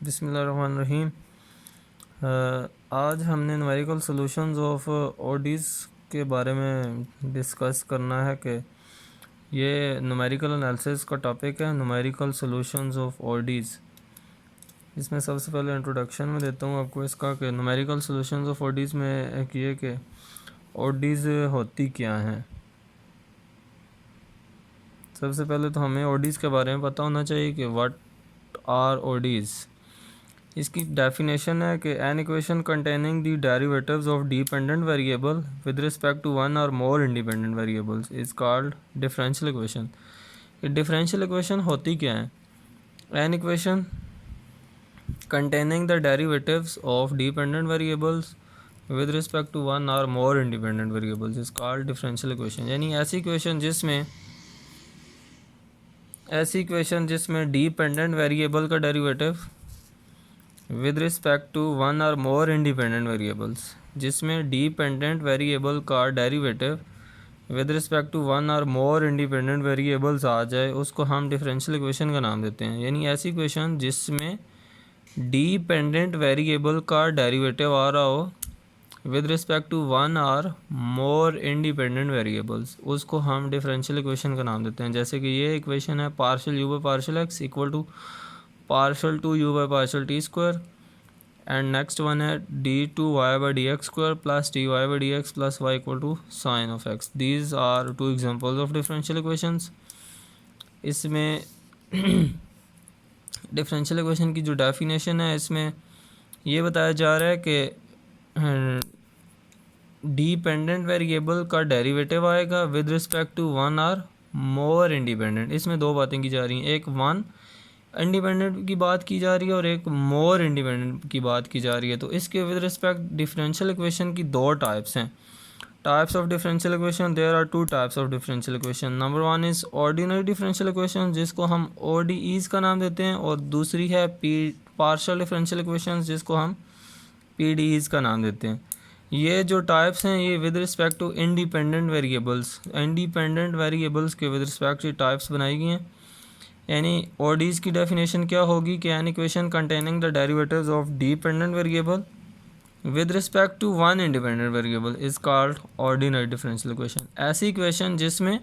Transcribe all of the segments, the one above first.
बिस्मिल्लाहिर्रहमानिर्रहीम। आज हमने न्यूमेरिकल सॉल्यूशंस ऑफ ओडीज़ के बारे में डिस्कस करना है कि ये न्यूमेरिकल एनालिसिस का टॉपिक है, न्यूमेरिकल सॉल्यूशंस ऑफ ओडीज़। इसमें सबसे पहले इंट्रोडक्शन में देता हूँ आपको इसका कि न्यूमेरिकल सॉल्यूशंस ऑफ ओडीज़ में एक ये कि ओडीज़ होती क्या हैं। सबसे पहले तो हमें ओडीज़ के बारे में पता होना चाहिए कि व्हाट आर ओडीज़। इसकी डेफिनेशन है कि an equation containing the derivatives of dependent variable with respect to one or more independent variables is called differential equation. ये डिफरेंशियल इक्वेशन होती क्या है? An equation containing the derivatives of dependent variables with respect to one or more independent variables is called differential equation. यानी ऐसी equation जिसमें dependent variable का derivative with respect to one or more independent variables, जिसमें dependent variable का derivative with respect to one or more independent variables आ जाए, उसको हम differential equation का नाम देते हैं। यानी ऐसी इक्वेशन जिसमें डिपेंडेंट वेरिएबल का डेरिवेटिव आ रहा हो with respect to one or more independent variables, उसको हम डिफरेंशियल इक्वेशन का नाम देते हैं। जैसे कि ये इक्वेशन है partial u by partial x equal to partial two u by partial t square, and next one है d two y by d x square plus d y by d x plus y equal to sine of x. These are two examples of differential equations. इसमें differential equation की जो definition है, इसमें ये बताया जा रहा है कि डिपेंडेंट वेरिएबल का डेरिवेटिव आएगा with respect to one or more independent. इसमें दो बातें की जा रही हैं, एक वन इंडिपेंडेंट की बात की जा रही है और एक मोर इंडिपेंडेंट की बात की जा रही है। तो इसके विद रिस्पेक्ट डिफरेंशियल इक्वेशन की दो टाइप्स हैं। Types of differential equation, there are two types of differential equation. Number one is ordinary differential equation, जिसको हम ODEs का नाम देते हैं, और दूसरी है पार्शियल डिफरेंशियल इक्वेशन, जिसको हम PDEs का नाम देते हैं। ये जो टाइप्स हैं ये with respect to independent variables के विद रिस्पेक्ट टाइप्स बनाई गई हैं। यानी ODEs की डेफिनेशन क्या होगी कि an equation containing the derivatives of dependent variable with respect to one independent variable is called ordinary differential equation. ऐसी इक्वेशन जिसमें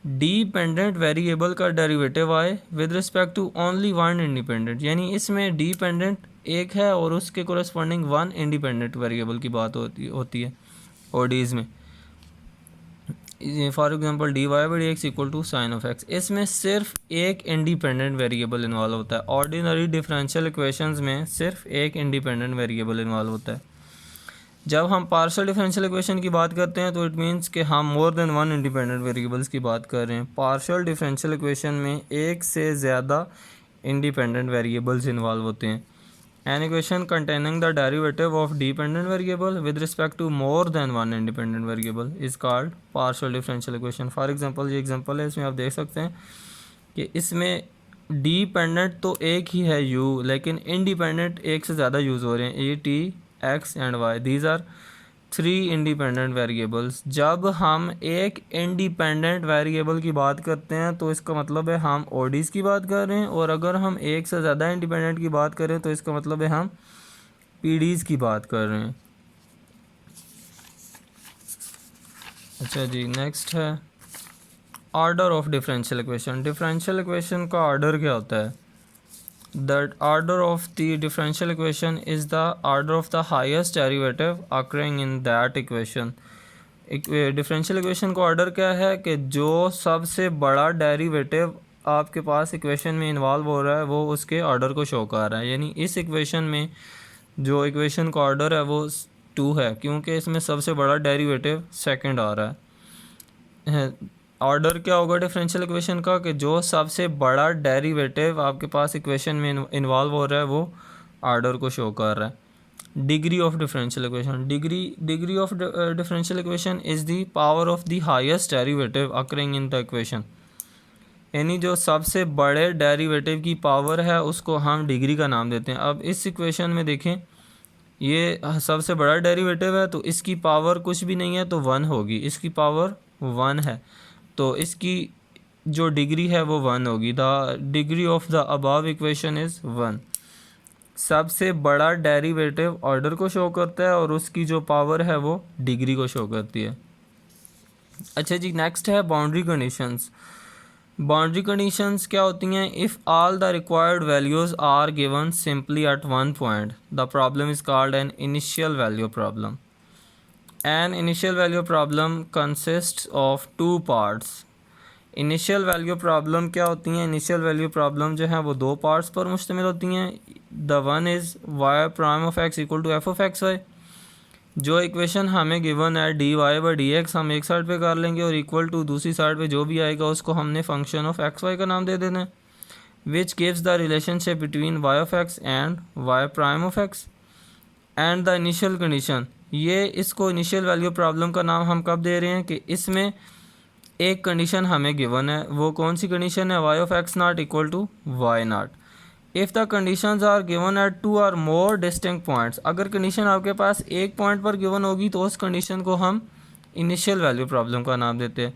डिपेंडेंट वेरिएबल का डेरिवेटिव आए with respect to only one independent, यानी इसमें डिपेंडेंट एक है और उसके कोरस्पॉन्डिंग वन इंडिपेंडेंट वेरिएबल की बात होती है ODEs में। For example d y by d x equal to sine of x, इसमें सिर्फ एक इंडिपेंडेंट वेरिएबल इन्वॉल्व होता है। ऑर्डिनरी डिफरेंशियल इक्वेशंस में सिर्फ एक इंडिपेंडेंट वेरिएबल इन्वॉल्व होता है। जब हम पार्शियल डिफरेंशियल इक्वेशन की बात करते हैं तो इट मीन्स कि हम मोर देन वन इंडिपेंडेंट वेरिएबल्स की बात कर रहे हैं। पार्शियल डिफरेंशियल इक्वेशन में एक से ज़्यादा इंडिपेंडेंट वेरिएबल्स इन्वॉल्व होते हैं। An equation containing the derivative of dependent variable with respect to more than one independent variable is called partial differential equation. For example, ये एग्जांपल है, इसमें आप देख सकते हैं कि इसमें डिपेंडेंट तो एक ही है u, लेकिन इंडिपेंडेंट एक से ज़्यादा यूज़ हो रहे हैं, a, t, x and y। These are three independent variables. जब हम एक इंडिपेंडेंट वेरिएबल की बात करते हैं तो इसका मतलब है हम ODEs की बात कर रहे हैं, और अगर हम एक से ज़्यादा इंडिपेंडेंट की बात करें तो इसका मतलब है हम PDEs की बात कर रहे हैं। अच्छा जी, नेक्स्ट है order of differential equation. Differential equation का ऑर्डर क्या होता है? The order of the differential equation is the order of the highest derivative occurring in that equation. Differential equation का ऑर्डर क्या है कि जो सबसे बड़ा डेरिवेटिव आपके पास इक्वेशन में इन्वॉल्व हो रहा है वो उसके ऑर्डर को शो कर रहा है। यानी इस इक्वेशन में जो इक्वेशन का ऑर्डर है वो 2 है, क्योंकि इसमें सबसे बड़ा डेरिवेटिव सेकंड आ रहा है। ऑर्डर क्या होगा डिफरेंशियल इक्वेशन का कि जो सबसे बड़ा डेरिवेटिव आपके पास इक्वेशन में इन्वॉल्व हो रहा है वो ऑर्डर को शो कर रहा है। Degree of differential equation, degree of differential equation is the power of the highest derivative occurring in the equation. यानी जो सबसे बड़े डेरिवेटिव की पावर है उसको हम डिग्री का नाम देते हैं। अब इस इक्वेशन में देखें, ये सबसे बड़ा डेरिवेटिव है तो इसकी पावर कुछ भी नहीं है तो 1 होगी, इसकी पावर 1 है तो इसकी जो डिग्री है वो 1 होगी। The degree of the above equation is 1। सबसे बड़ा डेरिवेटिव ऑर्डर को शो करता है और उसकी जो पावर है वो डिग्री को शो करती है। अच्छा जी, नेक्स्ट है बाउंड्री कंडीशंस। बाउंड्री कंडीशंस क्या होती हैं? If all the required values are given simply at one point, the problem is called an initial value problem. An initial value problem consists of two parts. Initial value problem क्या होती हैं? Initial value problem जो है वो दो parts पर मुश्तमिल होती हैं। The one is y prime of x equal to f of x y. जो इक्वेशन हमें गिवन है d y by d x हम एक साइड पे कर लेंगे और इक्वल टू दूसरी साइड पे जो भी आएगा उसको हमने फंक्शन ऑफ एक्स वाई का नाम दे देना है, which gives the relationship between y of x and y prime of x and the initial condition. ये इसको इनिशियल वैल्यू प्रॉब्लम का नाम हम कब दे रहे हैं कि इसमें एक कंडीशन हमें गिवन है। वो कौन सी कंडीशन है? Y of x not equal to y not. If the conditions are given at two or more distinct points, अगर कंडीशन आपके पास एक पॉइंट पर गिवन होगी तो उस कंडीशन को हम इनिशियल वैल्यू प्रॉब्लम का नाम देते हैं।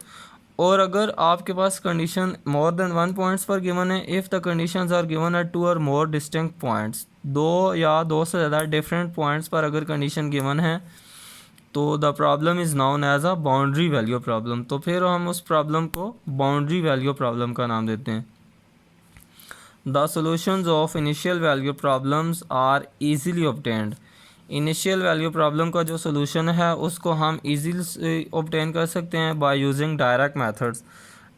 और अगर आपके पास condition more than one points पर गिवन है, if the conditions are given at two or more distinct points, दो या दो से ज़्यादा डिफरेंट पॉइंट्स पर अगर कंडीशन गिवन है तो the problem is known as a boundary value problem. तो फिर हम उस प्रॉब्लम को बाउंड्री वैल्यू प्रॉब्लम का नाम देते हैं। The solutions of initial value problems are easily obtained. Initial value problem का जो सोल्यूशन है उसको हम इजीली ऑब्टेन कर सकते हैं by using direct methods.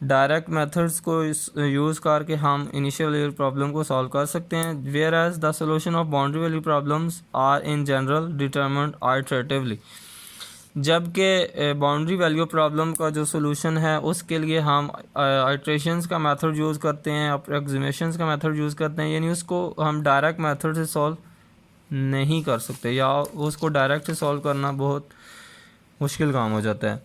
Direct methods को यूज़ करके हम इनिशियल वैल्यू प्रॉब्लम को सॉल्व कर सकते हैं। Whereas the solution of boundary value problems are in general determined arbitrarily. जबकि बाउंड्री वैल्यू प्रॉब्लम का जो सोल्यूशन है उसके लिए हम आइट्रेशंस का मेथड यूज़ करते हैं, अप्रॉक्सीमेशंस का मेथड यूज़ करते हैं, यानी उसको हम डायरेक्ट मेथड से सॉल्व नहीं कर सकते या उसको डायरेक्ट से सॉल्व करना बहुत मुश्किल काम हो जाता है।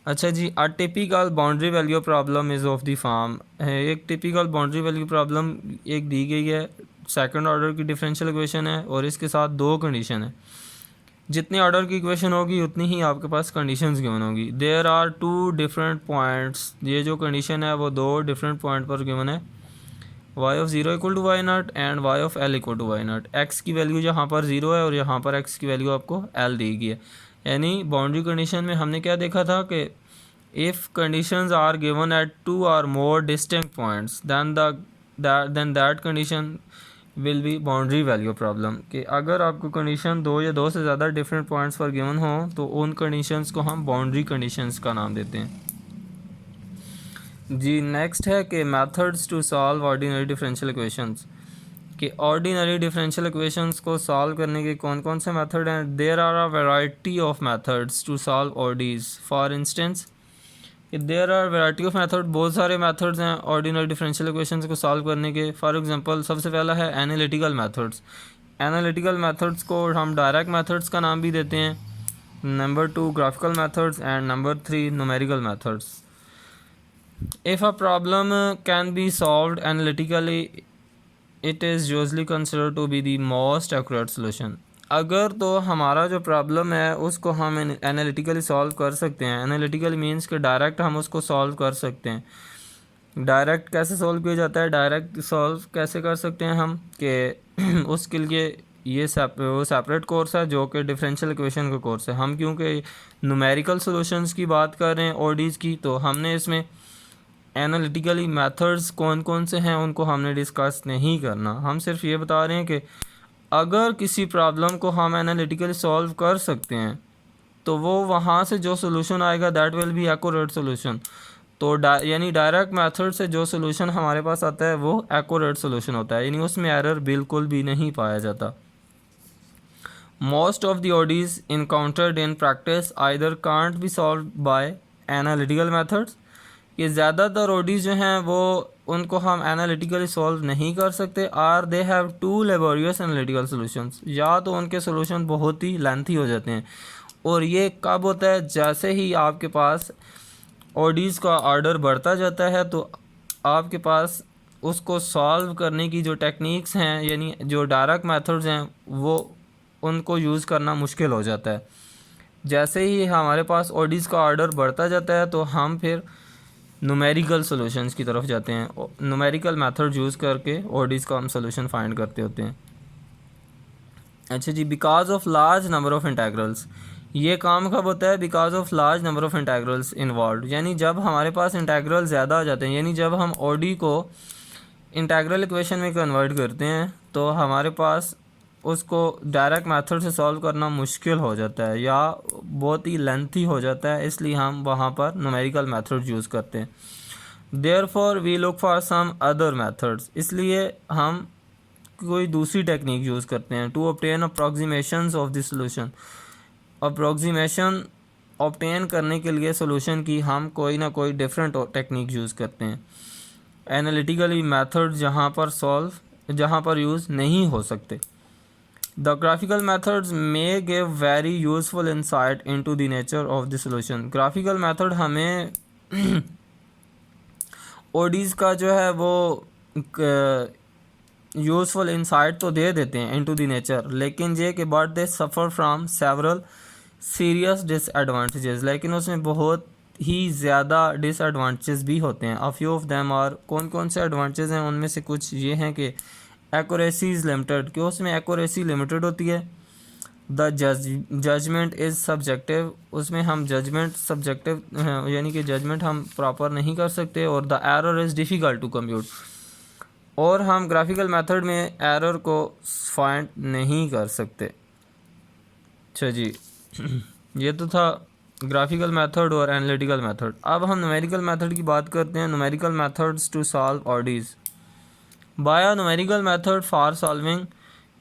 अच्छा जी, a typical boundary value problem is of the form. एक टिपिकल बाउंड्री वैल्यू प्रॉब्लम एक दी गई है, सेकंड ऑर्डर की डिफरेंशियल इक्वेशन है और इसके साथ दो कंडीशन है। जितनी ऑर्डर की इक्वेशन होगी उतनी ही आपके पास कंडीशंस गिवन होगी। There are two different points, ये जो कंडीशन है वो दो डिफरेंट पॉइंट पर गिवन है, y of zero equal to y not and y of l equal to y not. X की वैल्यू यहाँ पर ज़ीरो है और यहाँ पर एक्स की वैल्यू आपको एल दी गई है। यानी बाउंड्री कंडीशन में हमने क्या देखा था कि if conditions are given at two or more distinct points then that condition will be boundary value problem. कि अगर आपको कंडीशन दो या दो से ज़्यादा डिफरेंट पॉइंट्स पर गिवन हो तो उन कंडीशंस को हम बाउंड्री कंडीशंस का नाम देते हैं। जी नेक्स्ट है कि methods to solve ordinary differential equations. कि ऑर्डिनरी डिफरेंशियल इक्वेशंस को सॉल्व करने के कौन कौन से मेथड हैं? There are a variety of methods to solve ODEs। For instance there are variety of method, बहुत सारे मेथड्स हैं ऑर्डिनरी डिफरेंशियल इक्वेशंस को सॉल्व करने के। फॉर एग्जांपल सबसे पहला है एनालिटिकल मेथड्स। एनालिटिकल मेथड्स को हम डायरेक्ट मेथड्स का नाम भी देते हैं। Number 2 graphical methods and number 3 numerical methods. If a problem can be solved analytically it is usually considered to be the most accurate solution. अगर तो हमारा जो प्रॉब्लम है उसको हम एनालिटिकली सॉल्व कर सकते हैं। एनालिटिकल मीन्स कि डायरेक्ट हम उसको सॉल्व कर सकते हैं। डायरेक्ट कैसे सॉल्व किया जाता है? डायरेक्ट सॉल्व कैसे कर सकते हैं हम कि उसके लिए ये सेपरेट कोर्स है जो कि डिफरेंशियल इक्वेशन का कोर्स है। हम क्योंकि न्यूमेरिकल सॉल्यूशंस की बात कर रहे हैं ODEs की, तो हमने इसमें एनालिटिकली मेथड्स कौन कौन से हैं उनको हमने डिस्कस नहीं करना। हम सिर्फ ये बता रहे हैं कि अगर किसी प्रॉब्लम को हम एनालिटिकली सॉल्व कर सकते हैं तो वो वहाँ से जो सोल्यूशन आएगा that will be accurate solution. तो यानी डायरेक्ट मेथड से जो सोल्यूशन हमारे पास आता है वो एक्यूरेट सोल्यूशन होता है, यानी उसमें एरर बिल्कुल भी नहीं पाया जाता। Most of the ODEs encountered in practice either can't be solve by analytical methods. ये ज़्यादातर ODEs जो हैं वो उनको हम एनालिटिकली सॉल्व नहीं कर सकते। Or they have too laborious analytical solutions, या तो उनके सॉल्यूशन बहुत ही लेंथी हो जाते हैं। और ये कब होता है? जैसे ही आपके पास ODEs का ऑर्डर बढ़ता जाता है तो आपके पास उसको सॉल्व करने की जो टेक्निक्स हैं यानी जो डायरेक्ट मेथड्स हैं वो उनको यूज़ करना मुश्किल हो जाता है। जैसे ही हमारे पास ODEs का ऑर्डर बढ़ता जाता है तो हम फिर न्यूमेरिकल सॉल्यूशंस की तरफ जाते हैं। न्यूमेरिकल मेथड यूज़ करके ODEs का हम सॉल्यूशन फाइंड करते होते हैं। अच्छा जी, because of large number of integrals, ये काम कब होता है? Because of large number of integrals involve, यानी जब हमारे पास इंटेग्रल ज़्यादा आ जाते हैं, यानी जब हम ओडी को इंटेग्रल इक्वेशन में कन्वर्ट करते हैं तो हमारे पास उसको डायरेक्ट मेथड से सॉल्व करना मुश्किल हो जाता है या बहुत ही लेंथी हो जाता है, इसलिए हम वहाँ पर न्यूमेरिकल मेथड यूज़ करते हैं। Therefore we look for some other methods, इसलिए हम कोई दूसरी टेक्निक यूज़ करते हैं to obtain approximations of the solution. Approximation obtain करने के लिए सॉल्यूशन की हम कोई ना कोई डिफरेंट टेक्निक यूज़ करते हैं। एनालिटिकली मेथड जहाँ पर यूज़ नहीं हो सकते। The graphical methods may give very useful insight into the nature of the solution. Graphical method हमें ओडीज़ का जो है वो यूजफुल इंसाइट तो दे देते हैं इनटू द नेचर, लेकिन ये कि but they suffer from several serious disadvantages, लेकिन उसमें बहुत ही ज़्यादा डिसएडवांटेजेस भी होते हैं। A few of them are, कौन कौन से एडवांटेज हैं उनमें से कुछ ये हैं कि एक्यूरेसी इज़ लिमिटेड, कि उसमें एक्यूरेसी लिमिटेड होती है। द जजमेंट इज़ सब्जेक्टिव, उसमें हम जजमेंट सब्जेक्टिव यानी कि जजमेंट हम प्रॉपर नहीं कर सकते। और the error is difficult to compute, और हम ग्राफिकल मेथड में एरर को फाइंड नहीं कर सकते। अच्छा जी, ये तो था ग्राफिकल मेथड और एनालिटिकल मेथड। अब हम न्यूमेरिकल मेथड की बात करते हैं। Numerical methods to solve ODEs. By a numerical method for solving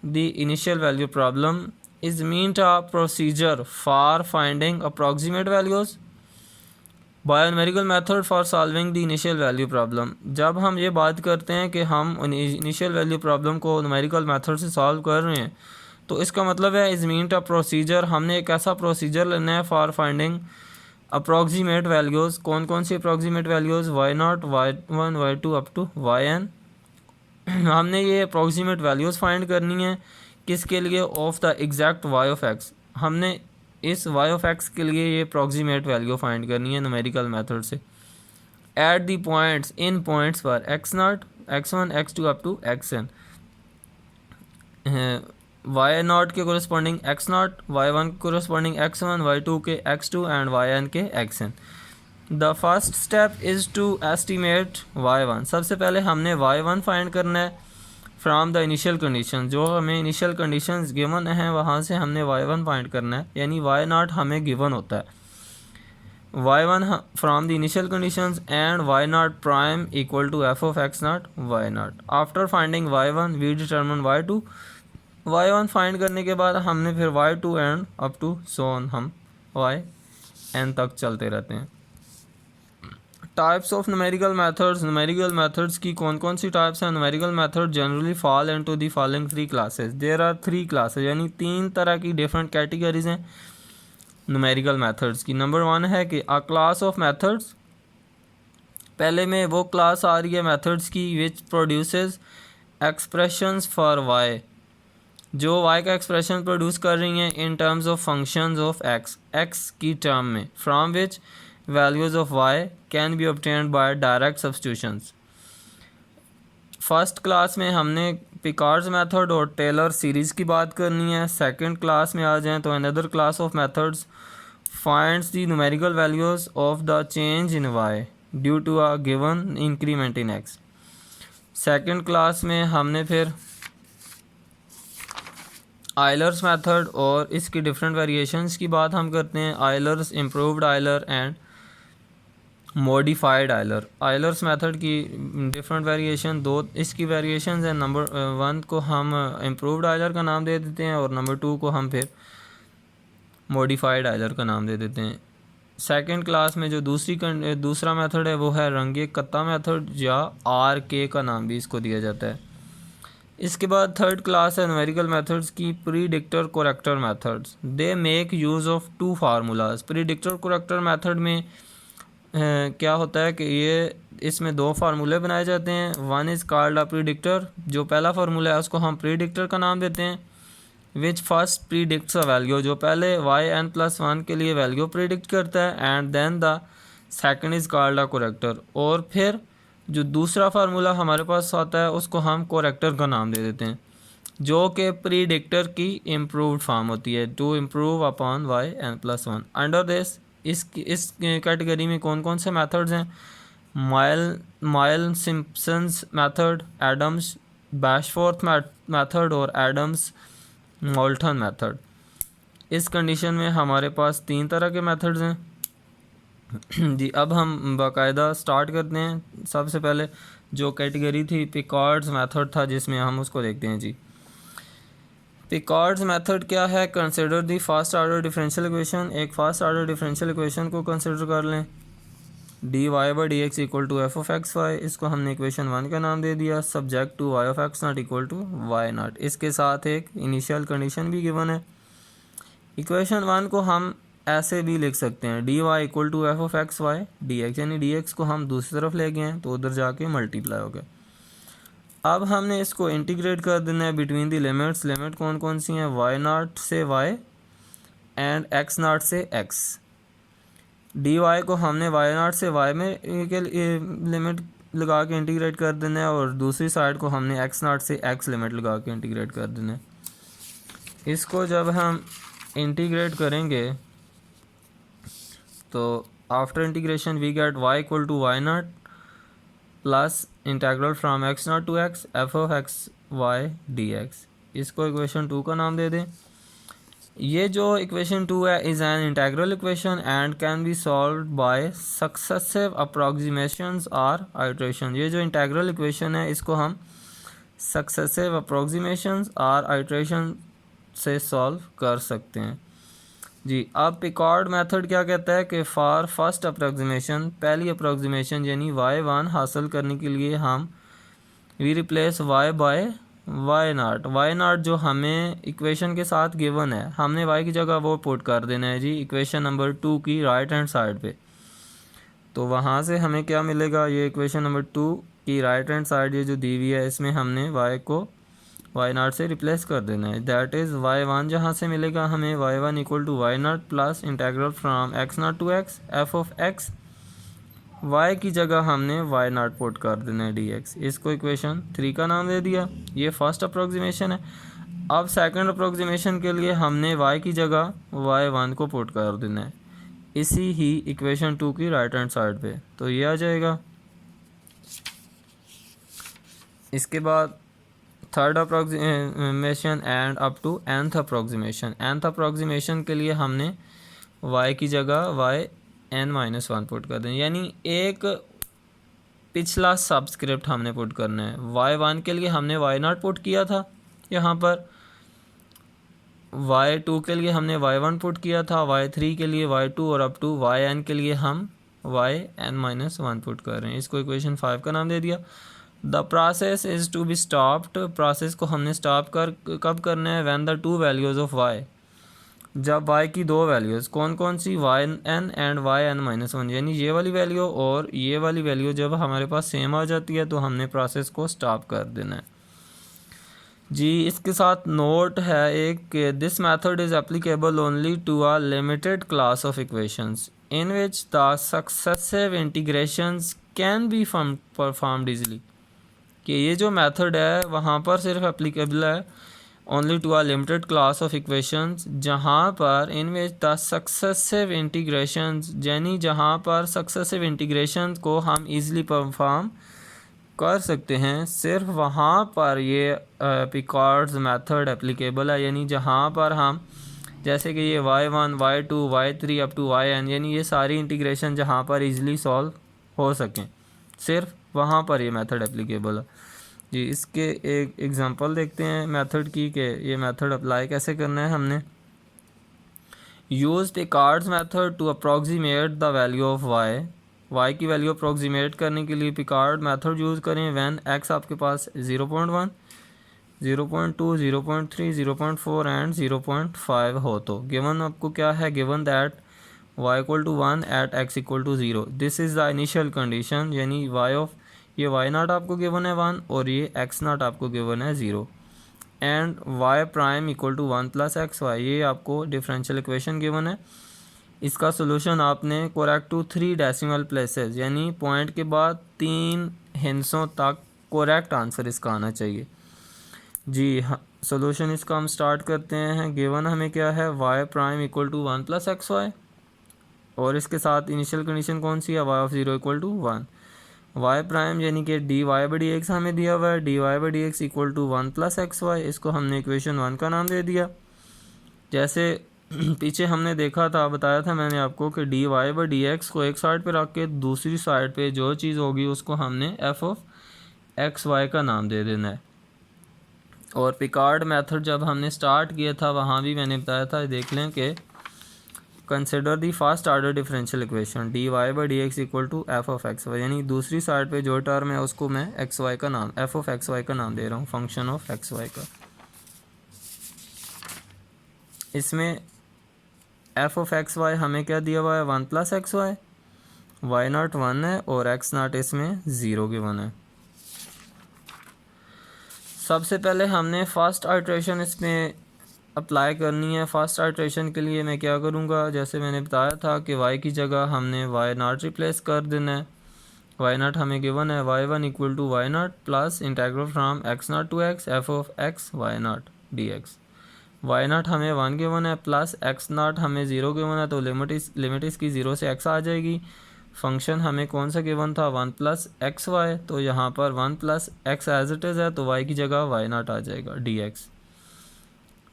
the initial value problem is meant a procedure for finding approximate values. By numerical method for solving the initial value problem, जब हम ये बात करते हैं कि हम initial value problem को numerical method से सॉल्व कर रहे हैं, तो इसका मतलब है इज़ मीन्ट अ प्रोसीजर, हमने एक ऐसा प्रोसीजर लेना है फॉर फाइंडिंग अप्रॉक्सीमेट वैल्यूज़। कौन कौन सी approximate values? y0, y1, y2 up to yn। हमने ये अप्रॉक्सीमेट वैल्यूज़ फाइंड करनी है किसके लिए? Of the exact y of x। हमने इस y ऑफ x के लिए ये अप्रॉक्सीमेट वैल्यू फाइंड करनी है न्यूमेरिकल मेथड से। At the points, in points पर x0, x1, x2 up to xn, y0 के कोरस्पॉन्डिंग x0, y1 के कोरस्पॉन्डिंग x1, y2 के x2 एंड yn के xn। The first step is to estimate y1। सबसे पहले हमने y1 find करना है फ्राम द इनिशियल कंडीशन, जो हमें इनिशियल कंडीशंस गिवन हैं वहाँ से हमने y1 फाइंड करना है, यानी y0 हमें गिवन होता है। y1 from the initial conditions and y0 prime equal to f of x0 y0। After finding y1 we determine y2। y1 find करने के बाद हमने फिर y2 and up to so on, हम yn तक चलते रहते हैं। Types of numerical methods. Numerical methods की कौन कौन सी टाइप्स हैं? Numerical method generally fall into the following 3 classes. There are 3 classes, यानी 3 तरह की डिफरेंट कैटेगरीज हैं न्यूमेरिकल मेथड्स की। नंबर 1 है कि अ क्लास ऑफ मेथड्स, पहले में वो क्लास आ रही है मेथड्स की which produces expressions for y, जो y का एक्सप्रेशन प्रोड्यूस कर रही हैं in terms of functions of x की टर्म में, from which values of y can be obtained by direct substitutions. First class में हमने पिकार्ड्स मेथड और टेलर सीरीज़ की बात करनी है। सेकंड क्लास में आ जाएं तो another class of methods finds the numerical values of the change in y due to a given increment in x। Second class में हमने फिर आयलर्स मेथड और इसकी डिफरेंट वेरिएशंस की बात हम करते हैं। Euler's, improved Euler and modified Euler. Euler's method की डिफरेंट वेरिएशन, 2 इसकी वेरिएशंस हैं। नंबर 1 को हम इम्प्रूव्ड आयलर का नाम दे देते हैं और नंबर 2 को हम फिर मॉडिफाइड आयलर का नाम दे देते हैं। सेकंड क्लास में जो दूसरा मेथड है वो है रंगे कत्ता मेथड, या RK का नाम भी इसको दिया जाता है। इसके बाद थर्ड क्लास है न्यूमेरिकल मेथड्स की predictor corrector methods. They make use of 2 formulas. Predictor corrector method में क्या होता है कि इसमें 2 फार्मूले बनाए जाते हैं। 1 इज़ कॉल्ड अ प्रीडिक्टर, जो पहला फार्मूला है उसको हम प्रीडिक्टर का नाम देते हैं। विच फर्स्ट प्रीडिक्ट्स अ वैल्यू, जो पहले yn+1 के लिए वैल्यू प्रीडिक्ट करता है, and then the second is called a corrector. और फिर जो दूसरा फार्मूला हमारे पास आता है उसको हम कोरेक्टर का नाम दे देते हैं। जो कि प्रीडिक्टर की इम्प्रूव्ड फॉर्म होती है, to improve upon y n plus one. Under this इस कैटेगरी में कौन कौन से मेथड्स हैं? Milne Simpson's method, Adams Bashforth method और एडम्स मोल्टन मेथड। इस कंडीशन में हमारे पास 3 तरह के मेथड्स हैं जी। अब हम बाकायदा स्टार्ट करते हैं। सबसे पहले जो कैटेगरी थी पिकार्ड्स मेथड था, जिसमें हम उसको देखते हैं जी। पिकार्ड्स मेथड क्या है? Consider the first order differential equation. एक फर्स्ट ऑर्डर डिफरेंशियल इक्वेशन को कंसिडर कर लें, d y by d x equal to f of x y. इसको हमने इक्वेशन 1 का नाम दे दिया, subject to y of x not equal to y not. इसके साथ एक इनिशियल कंडीशन भी गिवन है। इक्वेशन 1 को हम ऐसे भी लिख सकते हैं, d y equal to f of x y d x, यानी डी एक्स को हम दूसरी तरफ ले गए हैं तो उधर जाके मल्टीप्लाई हो गया। अब हमने इसको इंटीग्रेट कर देना है बिटवीन दी लिमिट्स। लिमिट कौन कौन सी हैं? वाई नॉट से वाई एंड एक्स नॉट से एक्स। डी वाई को हमने वाई नॉट से वाई में के लिमिट लगा के इंटीग्रेट कर देना है, और दूसरी साइड को हमने एक्स नॉट से एक्स लिमिट लगा के इंटीग्रेट कर देना है। इसको जब हम इंटीग्रेट करेंगे तो after integration we get y equal to y not plus integral from x not to x f of x y d x. इसको इक्वेशन 2 का नाम दे दें। ये जो इक्वेशन 2 है is an integral equation and can be solve by successive approximations और iteration. ये जो इंटेग्रल इक्वेशन है इसको हम सक्सेसिव अप्रॉक्सीमेशंस और आइट्रेशन से सॉल्व कर सकते हैं जी। अब पिकार्ड मेथड क्या कहता है कि फॉर फर्स्ट अप्रॉक्सीमेशन, पहली अप्रॉक्सीमेशन यानी y1 हासिल करने के लिए हम we replace y by y not. Y not जो हमें इक्वेशन के साथ गिवन है, हमने y की जगह वो पुट कर देना है जी इक्वेशन नंबर 2 की राइट हैंड साइड पे। तो वहाँ से हमें क्या मिलेगा? ये इक्वेशन नंबर 2 की राइट हैंड साइड ये जो दी हुई है, इसमें हमने y को वाई नॉट से रिप्लेस कर देना है। दैट इज़ y1 जहाँ से मिलेगा हमें y1 equal to y not plus integral from x not to x f of x. y की जगह हमने वाई नॉट पुट कर देना है dx। इसको इक्वेशन 3 का नाम दे दिया। ये फर्स्ट अप्रोक्सीमेशन है। अब सेकंड अप्रोक्सीमेशन के लिए हमने y की जगह y1 को पुट कर देना है इसी ही इक्वेशन 2 की राइट हैंड साइड पे, तो ये आ जाएगा। इसके बाद third approximation and up to nth approximation. nth approximation के लिए हमने y की जगह yn-1 पुट कर दें, यानी एक पिछला सबस्क्रिप्ट हमने पुट करना है। y1 के लिए हमने y0 पुट किया था यहाँ पर, y2 के लिए हमने y1 पुट किया था, y3 के लिए y2 और अप टू yn के लिए हम yn-1 पुट कर रहे हैं। इसको इक्वेशन 5 का नाम दे दिया। The process is to be stopped. Process को हमने स्टॉप कब करना है? When the two values of y, जब y की 2 वैल्यूज़ कौन कौन सी? yn एंड yn-1, यानी ये वाली वैल्यू और ये वाली वैल्यू जब हमारे पास सेम आ जाती है तो हमने प्रोसेस को स्टॉप कर देना है जी। इसके साथ नोट है एक, this method is applicable only to a limited class of equations in which the successive integrations can be performed easily. कि ये जो मेथड है वहाँ पर सिर्फ एप्लीकेबल है only to a limited class of equations, जहाँ पर in which the successive integrations, यानी जहाँ पर सक्सेसिव इंटीग्रेशन को हम इजीली परफॉर्म कर सकते हैं, सिर्फ वहाँ पर ये पिकार्ड्स मेथड एप्लीकेबल है। यानी जहाँ पर हम जैसे कि ये y1 y2 y3 up to yn, यानी ये सारी इंटीग्रेशन जहाँ पर इजीली सॉल्व हो सकें, सिर्फ वहाँ पर ये मेथड एप्लीकेबल है जी। इसके एक एग्जांपल देखते हैं मेथड की कि ये मेथड अप्लाई कैसे करना है। हमने use Picard's method to approximate the value of y की वैल्यू अप्रॉक्सीमेट करने के लिए पिकार्ड मेथड यूज़ करें व्हेन x आपके पास 0.1 0.2 0.3 0.4 एंड 0.5 हो। तो गिवन आपको क्या है? Given that y equal to 1 at x equal to 0, this is the initial condition. यानी ये y नॉट आपको गिवन है 1 और ये x नॉट आपको गिवन है 0 and y prime equal to 1 plus x y, ये आपको डिफरेंशियल इक्वेशन गिवन है। इसका सोल्यूशन आपने करेक्ट टू 3 डेसिमल प्लेसेस, यानी पॉइंट के बाद 3 हिस्सों तक करेक्ट आंसर इसका आना चाहिए जी। हाँ, सोल्यूशन इसका हम स्टार्ट करते हैं। गिवन हमें क्या है, y prime equal to 1 plus x y, और इसके साथ इनिशियल कंडीशन कौन सी है, y of 0 equal to 1। Y prime यानी कि d y by d x हमें दिया हुआ है, d y by d x equal to 1 plus x y, इसको हमने इक्वेशन 1 का नाम दे दिया। जैसे पीछे हमने देखा था, बताया था मैंने आपको कि d y by d x को एक साइड पे रख के दूसरी साइड पे जो चीज़ होगी उसको हमने एफ ऑफ एक्स वाई का नाम दे देना है। और पिकार्ड मेथड जब हमने स्टार्ट किया था वहाँ भी मैंने बताया था, देख लें कि consider the first order differential equation d y by d x equal to f of x y, यानी दूसरी साइड पे जो टर्म है उसको मैं एक्स वाई का नाम, एफ ऑफ एक्स वाई का नाम दे रहा हूँ, फंक्शन ऑफ एक्स वाई का। इसमें एफ ऑफ एक्स वाई हमें क्या दिया हुआ है, 1 plus x y, y not 1 है और एक्स नॉट इसमें 0 गिवन है। सबसे पहले हमने फर्स्ट आइट्रेशन इसमें अप्लाई करनी है। फर्स्ट आइट्रेशन के लिए मैं क्या करूँगा, जैसे मैंने बताया था कि y की जगह हमने वाई नॉट रिप्लेस कर देना है। वाई नॉट हमें गिवन है y one equal to y not plus integral from x not to x f of x y not d x. Y not हमें 1 गिवन है प्लस एक्स नॉट हमें 0 given है, तो लिमिट इसकी 0 से x आ जाएगी। फंक्शन हमें कौन सा गिवन था, 1 प्लस एक्स वाई, तो यहाँ पर 1 plus x as it is है, तो y की जगह वाई नॉट आ जाएगा d x.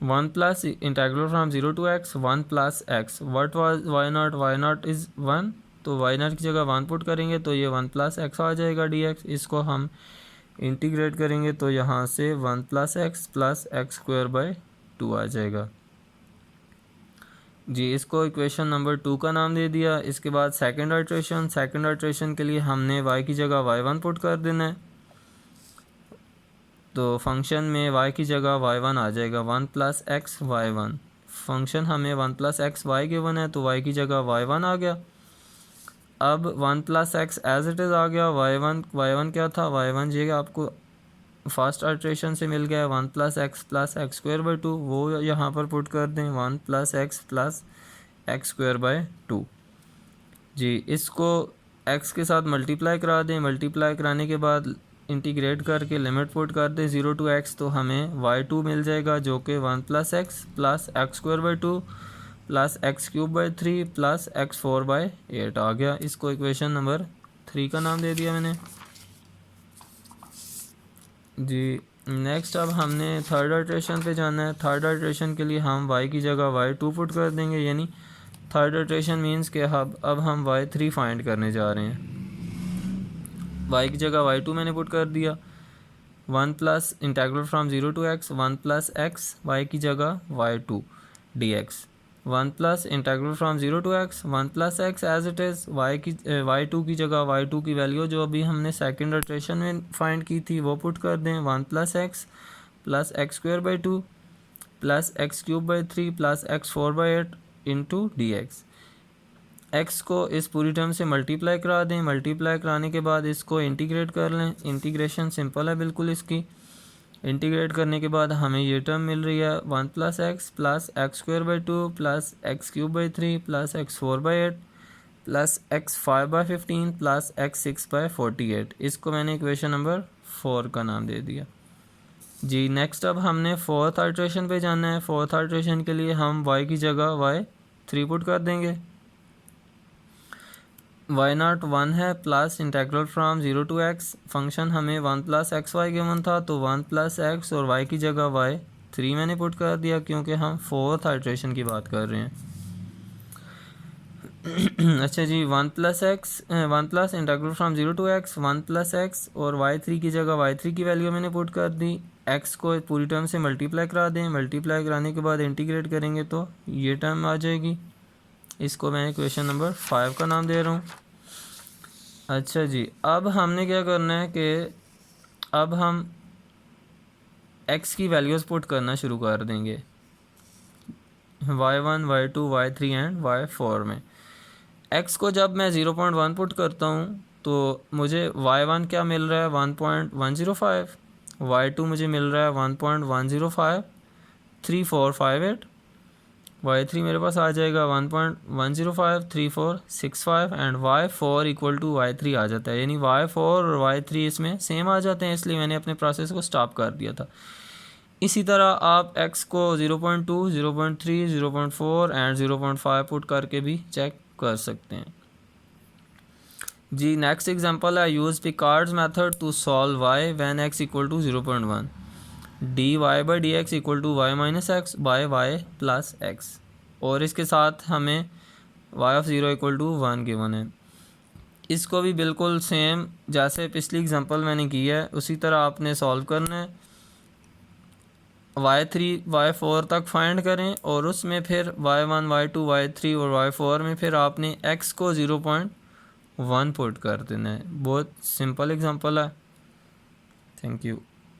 1 plus integral from 0 to x 1 plus x, what was y not is 1, तो वाई नॉट की जगह 1 पुट करेंगे तो ये 1 प्लस एक्स आ जाएगा डी एक्स। इसको हम इंटीग्रेट करेंगे तो यहाँ से 1 प्लस एक्स स्क्वायर बाई 2 आ जाएगा जी। इसको इक्वेशन नंबर 2 का नाम दे दिया। इसके बाद सेकंड आइट्रेशन के लिए हमने y की जगह y1 पुट कर देना है, तो फंक्शन में y की जगह y1 आ जाएगा 1 प्लस एक्स y1। फंक्शन हमें 1 प्लस एक्स वाई गिवन है तो y की जगह y1 आ गया। अब 1 plus x as it is आ गया, y1 क्या था, y1 ये आपको फर्स्ट आइट्रेशन से मिल गया है 1 प्लस एक्स स्क्वायर बाई 2, वो यहाँ पर पुट कर दें 1 प्लस एक्स स्क्वायर बाई 2 जी। इसको x के साथ मल्टीप्लाई करा दें, मल्टीप्लाई कराने के बाद इंटीग्रेट करके लिमिट पुट कर दें 0 टू x, तो हमें y2 मिल जाएगा जो कि 1 plus x square by 2 plus x cube by 3 plus x 4 by 8 आ गया। इसको इक्वेशन नंबर 3 का नाम दे दिया मैंने जी। नेक्स्ट अब हमने थर्ड आइट्रेशन पे जाना है। थर्ड आइट्रेशन के लिए हम y की जगह y2 पुट कर देंगे, यानी थर्ड आइट्रेशन मीन्स कि अब हम y3 फाइंड करने जा रहे हैं। y की जगह y2 मैंने पुट कर दिया, 1 plus integral from 0 to x 1 plus x, y की जगह y2 dx, 1 plus integral from 0 to x 1 plus x as it is, y2 की जगह y2 की वैल्यू जो अभी हमने सेकंड आइट्रेशन में फाइंड की थी वो पुट कर दें, 1 plus x square by 2 plus x cube by 3 plus x 4 by 8 into D x. X को इस पूरी टर्म से मल्टीप्लाई करा दें, मल्टीप्लाई कराने के बाद इसको इंटीग्रेट कर लें। इंटीग्रेशन सिंपल है बिल्कुल, इसकी इंटीग्रेट करने के बाद हमें ये टर्म मिल रही है 1 plus x square by 2 plus x cube by 3 plus x 4 by 8 plus x 5 by 15 plus x 6 by 48। इसको मैंने इक्वेशन नंबर 4 का नाम दे दिया जी। नेक्स्ट अब हमने फोर्थ आइट्रेशन पे जाना है। फोर्थ आइट्रेशन के लिए हम y की जगह y3 पुट कर देंगे, वाई नॉट 1 है plus integral from 0 to x, function हमें 1 प्लस एक्स वाई गिवन था तो 1 प्लस एक्स और y की जगह y3 मैंने पुट कर दिया क्योंकि हम फोर्थ आइट्रेशन की बात कर रहे हैं। अच्छा जी, 1 plus integral from 0 to x 1 plus x और y3 की जगह y3 की वैल्यू मैंने पुट कर दी। x को पूरी टर्म से मल्टीप्लाई करा दें, मल्टीप्लाई कराने के बाद इंटीग्रेट करेंगे तो ये टर्म आ जाएगी। इसको मैं इक्वेशन नंबर 5 का नाम दे रहा हूँ। अच्छा जी, अब हमने क्या करना है कि अब हम x की वैल्यूज़ पुट करना शुरू कर देंगे y1, y2, y3 and y4 में। x को जब मैं 0.1 पुट करता हूँ तो मुझे y1 क्या मिल रहा है 1.105, y2 मुझे मिल रहा है 1.105 3458, y3 मेरे पास आ जाएगा 1.105 3465 and y4 equal to y3 आ जाता है, यानी y4 और y3 इसमें सेम आ जाते हैं, इसलिए मैंने अपने प्रोसेस को स्टॉप कर दिया था। इसी तरह आप x को 0.2, 0.3, 0.4 एंड 0.5 पुट करके भी चेक कर सकते हैं जी। नेक्स्ट एग्जांपल है use Picard's method to solve y when x equal to 0.1 dy/dx equal to y minus x by y plus x, और इसके साथ हमें y of 0 equal to 1 given है। इसको भी बिल्कुल सेम जैसे पिछली एग्जांपल मैंने की है उसी तरह आपने सॉल्व करना है। y3 y4 तक फाइंड करें और उसमें फिर y1 y2 y3 और y4 में फिर आपने x को 0.1 पुट कर देना है। बहुत सिंपल एग्जांपल है। Thank you.